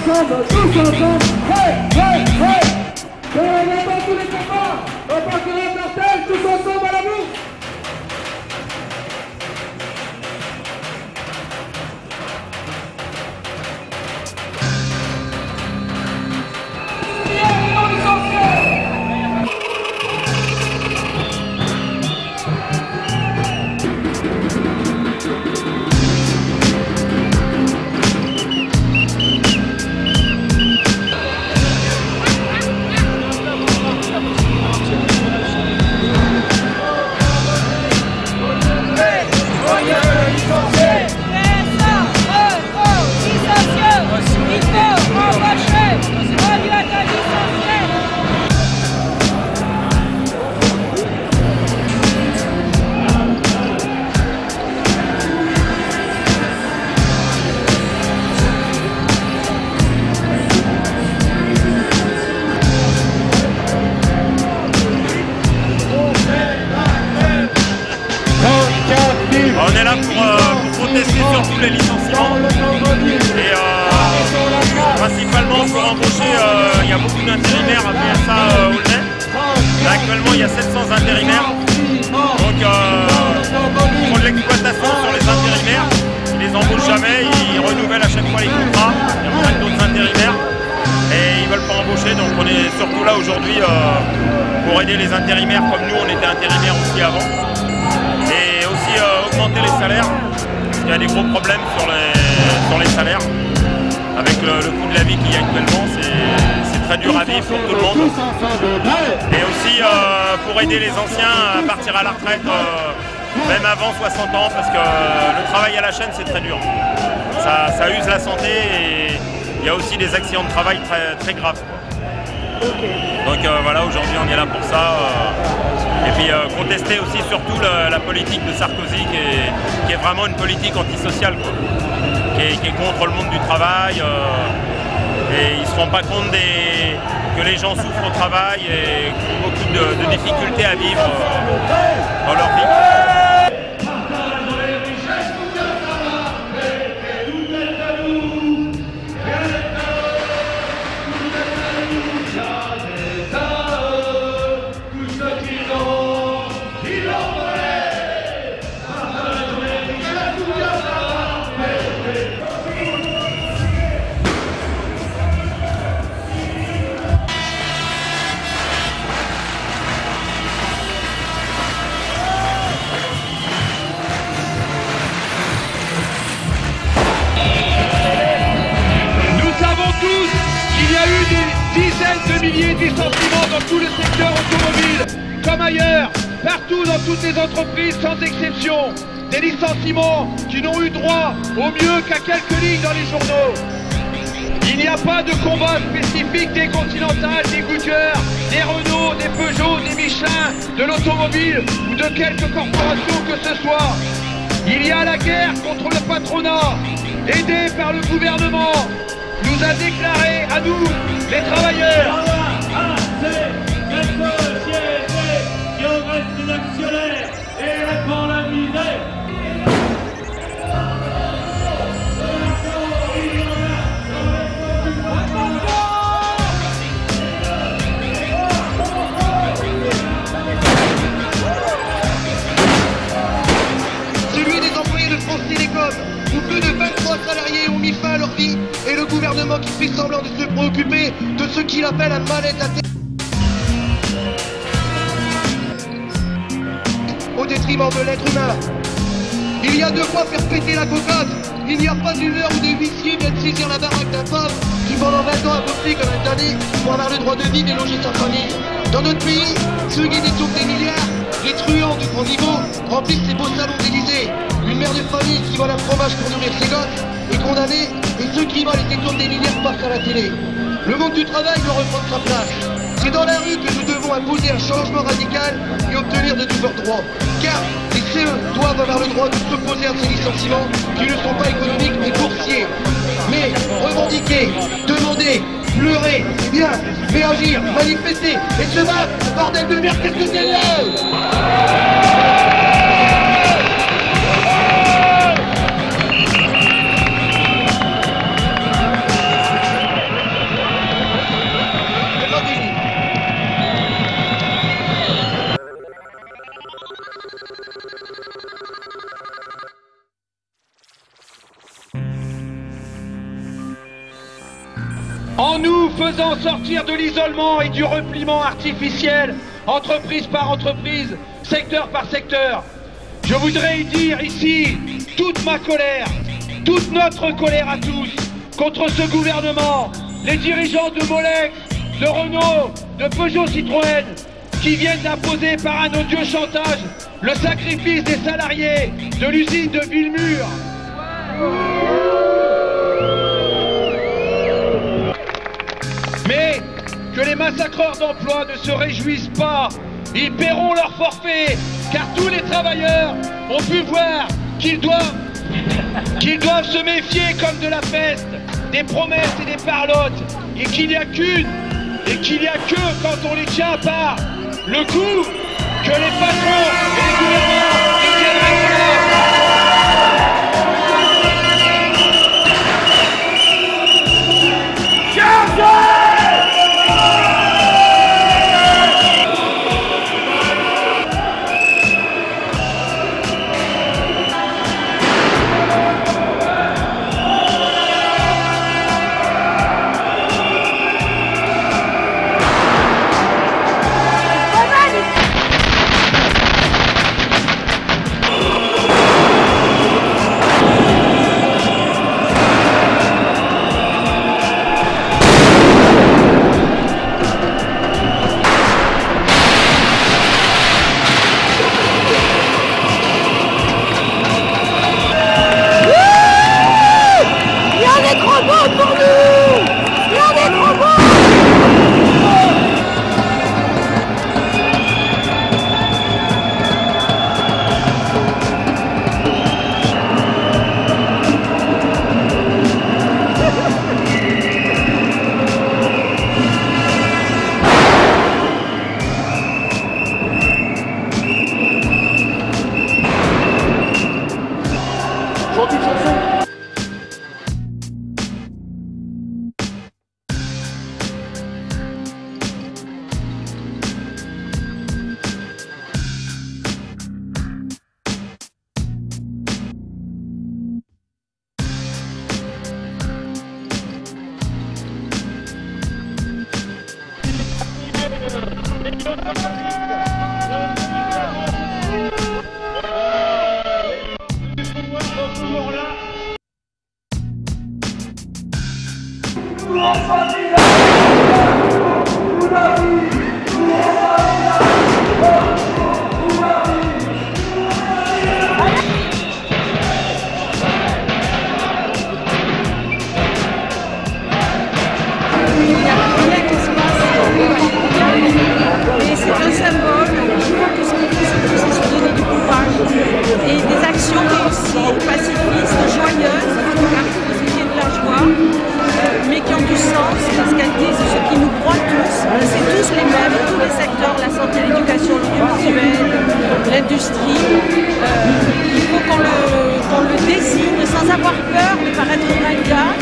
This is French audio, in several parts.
ensemble, hey, hey, hey. On entend tous les combats, on part de la Marseille, tous ensemble à la bourse. On est là pour protester surtout les licenciements et principalement pour embaucher, il y a beaucoup d'intérimaires à PSA Aulnay. Actuellement il y a 700 intérimaires, donc ils font de l'exploitation sur les intérimaires, ils les embauchent jamais, ils renouvellent à chaque fois les contrats, ils reprennent d'autres intérimaires et ils veulent pas embaucher, donc on est surtout là aujourd'hui pour aider les intérimaires comme nous, on était intérimaires aussi avant. Et aussi augmenter les salaires, parce qu'il y a des gros problèmes sur les salaires. Avec le coût de la vie qu'il y a actuellement, c'est très dur à vivre pour tout le monde. Et aussi pour aider les anciens à partir à la retraite, même avant 60 ans, parce que le travail à la chaîne c'est très dur. Ça use la santé et il y a aussi des accidents de travail très, très graves. Donc voilà, aujourd'hui on est là pour ça. Et puis contester aussi surtout la politique de Sarkozy qui est vraiment une politique antisociale, quoi, qui est contre le monde du travail. Et ils ne se rendent pas compte que les gens souffrent au travail et ont beaucoup de difficultés à vivre dans leur vie. De milliers de licenciements dans tout le secteur automobile, comme ailleurs, partout dans toutes les entreprises sans exception. Des licenciements qui n'ont eu droit au mieux qu'à quelques lignes dans les journaux. Il n'y a pas de combat spécifique des Continental, des Goodyear, des Renault, des Peugeot, des Michelin, de l'automobile ou de quelque corporation que ce soit. Il y a la guerre contre le patronat, aidé par le gouvernement, nous a déclaré à nous, les travailleurs. Cette société qui engraisse les actionnaires et répand la misère. Celui des employés de France Télécom, où plus de 23 salariés ont mis fin à leur vie, et le gouvernement qui fait semblant de se préoccuper de ce qu'il appelle un mal-être à terre. Au détriment de l'être humain. Il y a de quoi faire péter la cocotte. Il n'y a pas d'une heure où des huissiers viennent saisir la baraque d'un pauvre qui pendant 20 ans a bossé comme un damné pour avoir le droit de vivre et loger sa famille. Dans notre pays, ceux qui détournent des milliards, les truands du grand niveau, remplissent ces beaux salons d'Élysée. Une mère de famille qui vole un fromage pour nourrir ses gosses est condamnée, et ceux qui volent et détournent des milliards passent à la télé. Le monde du travail doit reprendre sa place. C'est dans la rue que nous devons imposer un changement radical et obtenir de nouveaux droits. Car les CE doivent avoir le droit de s'opposer à ces licenciements qui ne sont pas économiques mais boursiers. Mais revendiquer, demander, pleurer, c'est bien, mais agir, manifester et se battre, bordel de merde, qu'est-ce que c'est là ? En nous faisant sortir de l'isolement et du repliement artificiel, entreprise par entreprise, secteur par secteur, je voudrais dire ici toute ma colère, toute notre colère à tous, contre ce gouvernement, les dirigeants de Molex, de Renault, de Peugeot Citroën, qui viennent d'imposer par un odieux chantage le sacrifice des salariés de l'usine de Villemur. Mais que les massacreurs d'emplois ne se réjouissent pas, ils paieront leur forfait, car tous les travailleurs ont pu voir qu'ils doivent se méfier comme de la peste, des promesses et des parlottes, et qu'il n'y a que quand on les tient à part, le coup que les patrons et les gouvernements ne tiendraient pas là. L'industrie, il faut qu'on le désigne sans avoir peur de paraître ringard.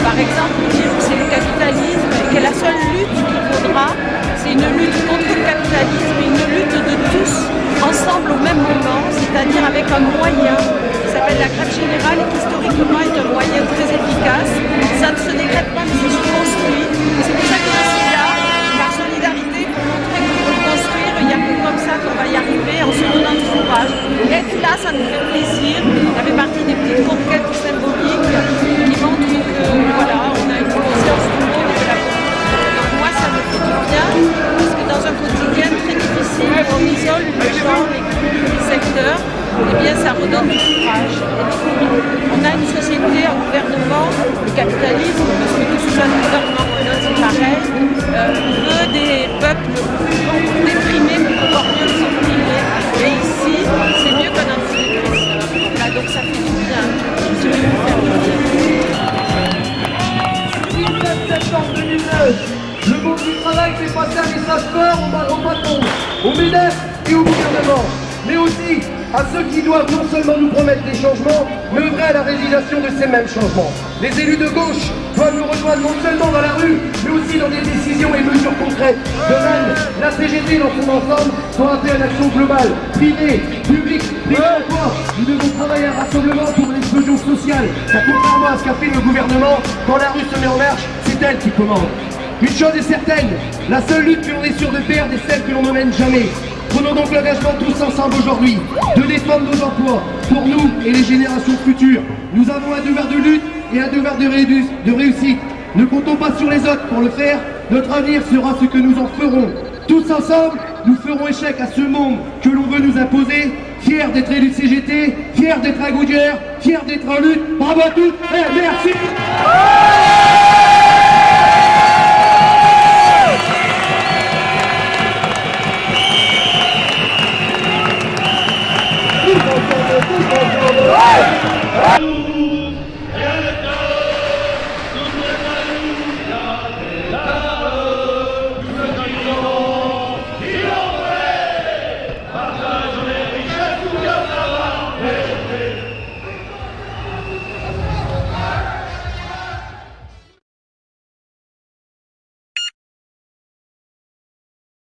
Par exemple, dire que c'est le capitalisme et que la seule lutte qu'il faudra, c'est une lutte contre le capitalisme et une lutte de tous ensemble au même moment, c'est-à-dire avec un moyen qui s'appelle la grève générale et qui historiquement est un moyen très efficace. Ça ne se décrète pas mais ça se construit. C'est pour ça que je suis là, par solidarité, pour montrer qu'on peut le construire. Il n'y a que comme ça qu'on va y arriver en se donnant du courage. Être là, ça nous fait plaisir. Ça fait partie des petites conquêtes symboliques qui montrent que voilà, on a une conscience du monde et de la politique. Donc moi, ça me fait du bien, parce que dans un quotidien très difficile, où on isole les gens, les secteurs, eh bien ça redonne du courage. On a une société, un gouvernement, le capitalisme, parce que ce soit le gouvernement ou un autre, c'est pareil, veut des peuples déprimés pour pouvoir mieux les opprimer. Et ici, c'est mieux qu'un antidépresseur. Voilà, donc ça fait du bien. Je suis venue vous faire du bien. Le 17 septembre 2009, le monde du travail fait passer un message fort aux patrons, aux MEDEF et au gouvernement, mais aussi à ceux qui doivent non seulement nous promettre des changements, mais œuvrer à la réalisation de ces mêmes changements. Les élus de gauche doivent nous rejoindre non seulement dans la rue, mais aussi dans des décisions et mesures concrètes. De même, la CGT dans son ensemble doit appeler à une action globale, privée, publique, emploi. Nous devons travailler à un rassemblement pour l'explosion sociale, car contrairement à ce qu'a fait le gouvernement, quand la rue se met en marche, c'est juste elle qui commande. Une chose est certaine, la seule lutte que l'on est sûr de perdre est celle que l'on ne mène jamais. Prenons donc l'engagement tous ensemble aujourd'hui de défendre nos emplois pour nous et les générations futures. Nous avons un devoir de lutte et un devoir de réussite. Ne comptons pas sur les autres pour le faire. Notre avenir sera ce que nous en ferons. Tous ensemble, nous ferons échec à ce monde que l'on veut nous imposer. Fiers d'être élus de CGT, fiers d'être à Goodyear, fiers d'être en lutte. Bravo à tous et merci.